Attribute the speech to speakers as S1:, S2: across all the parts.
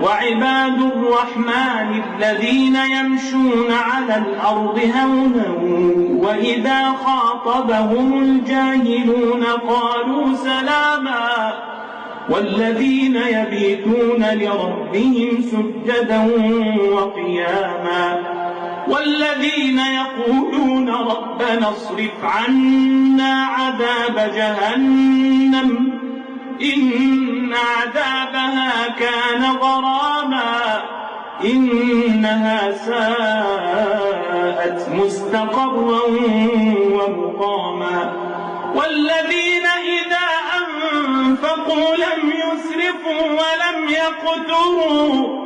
S1: وعباد الرحمن الذين يمشون على الأرض هونا وإذا خاطبهم الجاهلون قالوا سلاما والذين يبيتون لربهم سجدا وقياما والذين يقولون ربنا اصرف عنا عذاب جهنم إن عذابها كان غراما إنها ساءت مستقرا ومقاما والذين إذا أنفقوا لم يسرفوا ولم يقتروا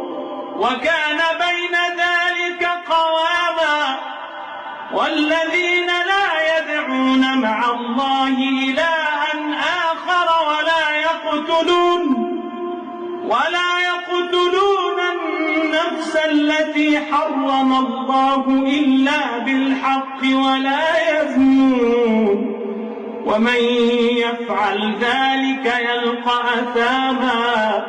S1: وكان بين ذلك قواما والذين لا يدعون مع الله إلها آخر ولا يقتلون النفس التي حرم الله إلا بالحق ولا يزنون ومن يفعل ذلك يلقى أثاما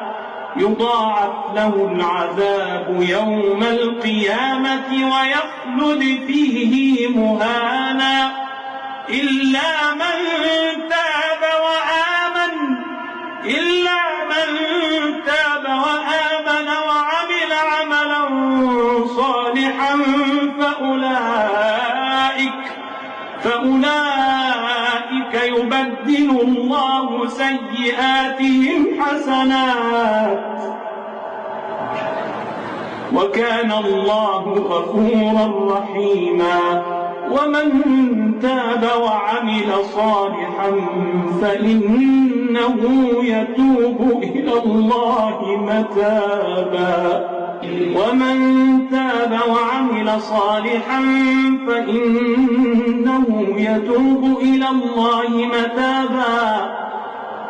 S1: يضاعف له العذاب يوم القيامة ويخلد فيه مهانا إلا من تاب وعمل عملا صالحا فأولئك يبدل الله سيئاتهم حسنات وكان الله غفورا رحيما ومن تاب وعمل صالحا فإنه يتوب إلى الله متابا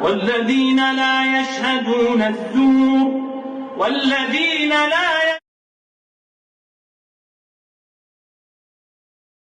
S1: والذين لا يشهدون الزور